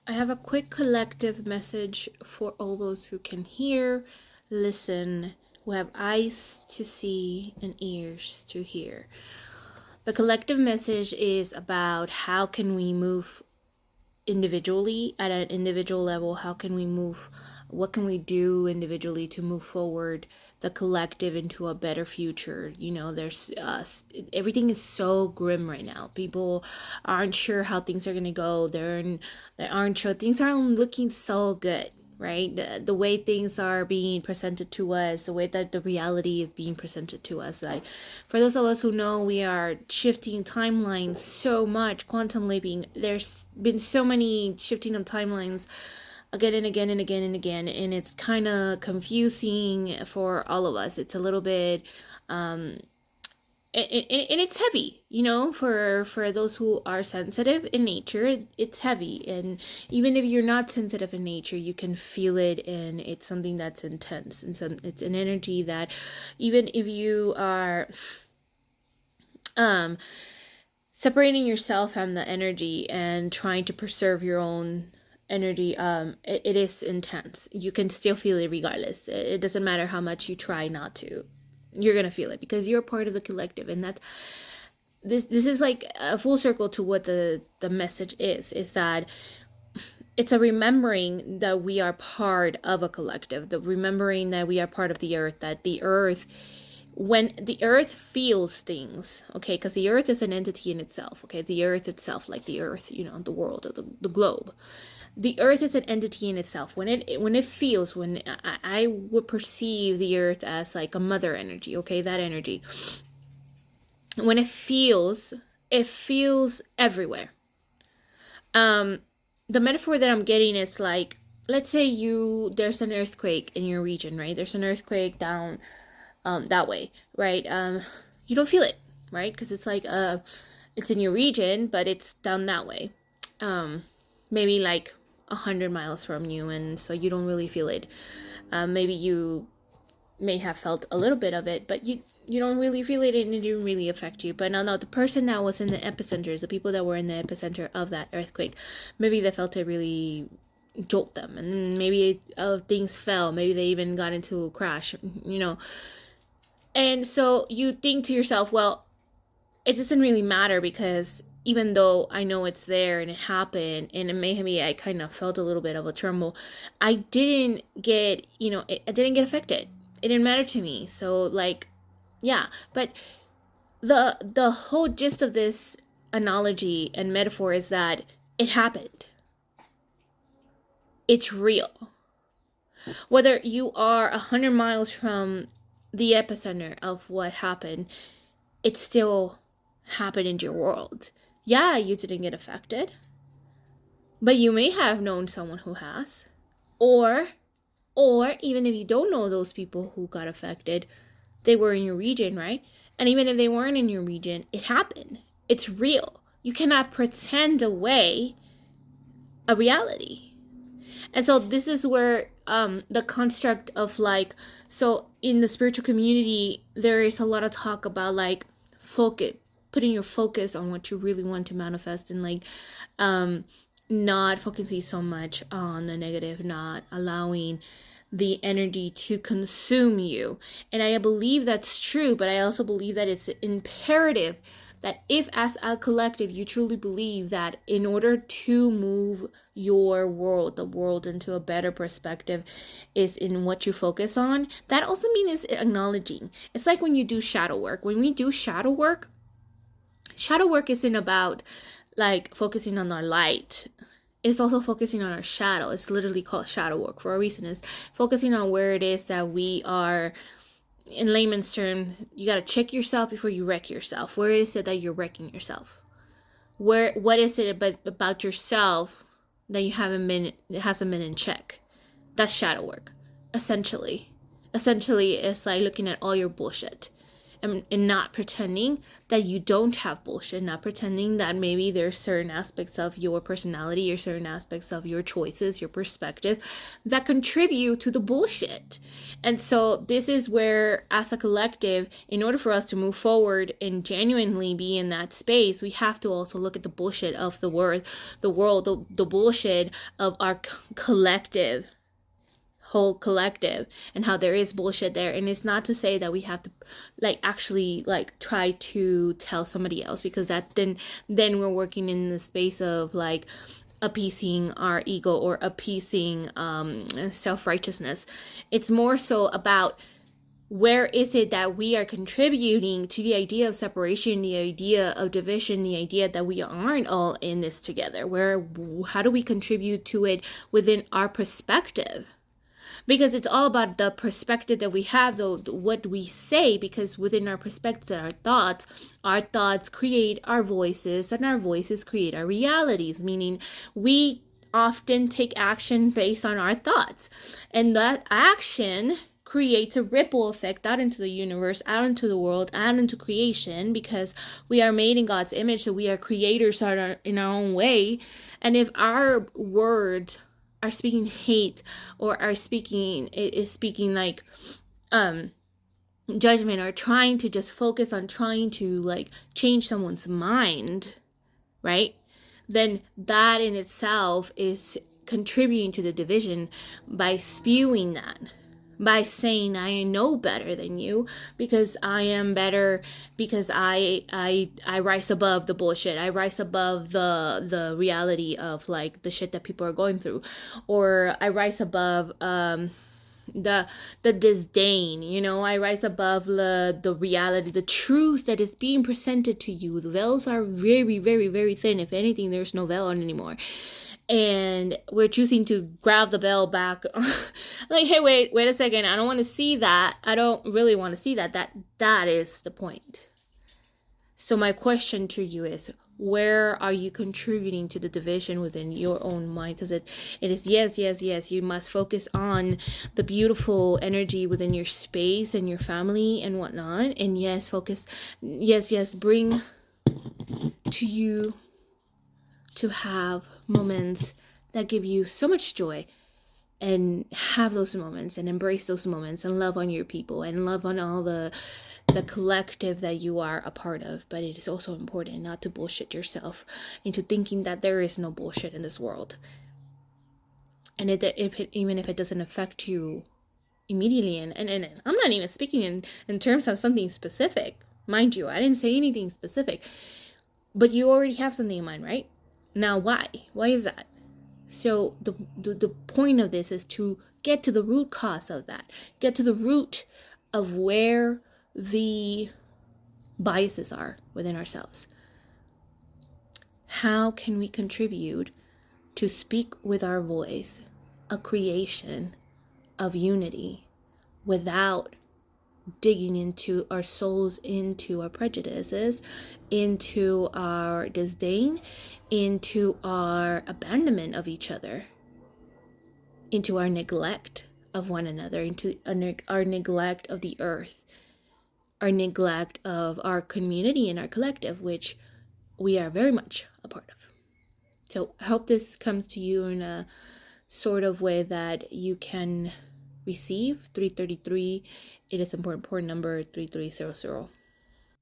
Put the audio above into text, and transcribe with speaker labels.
Speaker 1: I have a quick collective message for all those who can hear, listen, who have eyes to see and ears to hear. The collective message is about how can we move individually at an individual level. How can we move, what can we do individually to move forward the collective into a better future? There's everything is so grim right now. People aren't sure how things are going to go. They aren't sure, things aren't looking so good, right? The way things are being presented to us, the way that the reality is being presented to us. Like, for those of us who know, we are shifting timelines so much, quantum leaping. There's been so many shifting of timelines again and again and again and again, and it's kind of confusing for all of us. It's a little bit and it's heavy, for those who are sensitive in nature. It's heavy, and even if you're not sensitive in nature, you can feel it, and it's something that's intense, and it's an energy that even if you are separating yourself from the energy and trying to preserve your own energy, it is intense. You can still feel it regardless. It doesn't matter how much you try not to. You're gonna feel it because you're part of the collective. And that's this is like a full circle to what the message is that it's a remembering that we are part of a collective, the remembering that we are part of the earth, that the earth, when the earth feels things, okay, because the earth is an entity in itself, okay, the earth itself, like the earth, the world, or the globe. The earth is an entity in itself. When it feels, when I would perceive the earth as like a mother energy, okay, that energy. When it feels everywhere. The metaphor that I'm getting is like, let's say there's an earthquake in your region, right? There's an earthquake down that way, right? You don't feel it, right? Because it's like it's in your region, but it's down that way. Maybe like 100 miles from you, and so you don't really feel it. Maybe you may have felt a little bit of it, but you don't really feel it, and it didn't really affect you. But no, the person that was in the epicenters, the people that were in the epicenter of that earthquake, maybe they felt it really jolt them, and maybe things fell. Maybe they even got into a crash, And so you think to yourself, well, it doesn't really matter, because even though I know it's there and it happened, and it maybe I kind of felt a little bit of a tremble, I didn't get, I didn't get affected. It didn't matter to me. So like, yeah. But the whole gist of this analogy and metaphor is that it happened. It's real. Whether you are 100 miles from the epicenter of what happened, it still happened in your world. Yeah, you didn't get affected, but you may have known someone who has. Or even if you don't know those people who got affected, they were in your region, right? And even if they weren't in your region, it happened. It's real. You cannot pretend away a reality. And so this is where the construct of like, so in the spiritual community, there is a lot of talk about like focus, putting your focus on what you really want to manifest, and like not focusing so much on the negative, not allowing the energy to consume you. And I believe that's true, but I also believe that it's imperative that if as a collective you truly believe that in order to move your world, the world, into a better perspective is in what you focus on, that also means acknowledging. It's like when you do shadow work. When we do shadow work isn't about like focusing on our light. It's also focusing on our shadow. It's literally called shadow work for a reason. It's focusing on where it is that we are. In layman's term, you got to check yourself before you wreck yourself. Where is it that you're wrecking yourself? What is it about yourself that it hasn't been in check? That's shadow work. Essentially, it's like looking at all your bullshit and not pretending that you don't have bullshit, not pretending that maybe there's certain aspects of your personality or certain aspects of your choices, your perspective that contribute to the bullshit. And so this is where, as a collective, in order for us to move forward and genuinely be in that space, we have to also look at the bullshit of the world, the bullshit of our collective, whole collective, and how there is bullshit there. And it's not to say that we have to actually try to tell somebody else, because that then we're working in the space of appeasing our ego or appeasing self-righteousness. It's more so about where is it that we are contributing to the idea of separation, the idea of division, the idea that we aren't all in this together. How do we contribute to it within our perspective? Because it's all about the perspective that we have, though, what we say, because within our perspectives and our thoughts create our voices, and our voices create our realities, meaning we often take action based on our thoughts. And that action creates a ripple effect out into the universe, out into the world, out into creation, because we are made in God's image, so we are creators in our own way. And if our words are speaking hate, or are speaking judgment, or trying to just focus on trying to change someone's mind, right, then that in itself is contributing to the division by spewing that, by saying I know better than you because I am better, because I rise above the bullshit, I rise above the reality of the shit that people are going through, or I rise above the disdain, I rise above the reality, the truth that is being presented to you. The veils are very, very, very thin. If anything, there's no veil on anymore. And we're choosing to grab the veil back. Hey, wait a second. I don't want to see that. I don't really want to see that. That is the point. So my question to you is, where are you contributing to the division within your own mind? Because it is yes. You must focus on the beautiful energy within your space and your family and whatnot. And yes, focus. Yes, bring to you to have moments that give you so much joy, and have those moments and embrace those moments and love on your people and love on all the collective that you are a part of. But it is also important not to bullshit yourself into thinking that there is no bullshit in this world. And even if it doesn't affect you immediately, and I'm not even speaking in terms of something specific, mind you, I didn't say anything specific, but you already have something in mind, right? Now, why is that? So the point of this is to get to the root cause of that, get to the root of where the biases are within ourselves. How can we contribute to speak with our voice a creation of unity without digging into our souls, into our prejudices, into our disdain, into our abandonment of each other, into our neglect of one another, into our neglect of the earth, our neglect of our community and our collective, which we are very much a part of. So I hope this comes to you in a sort of way that you can receive. 333, it is an important number, 3300.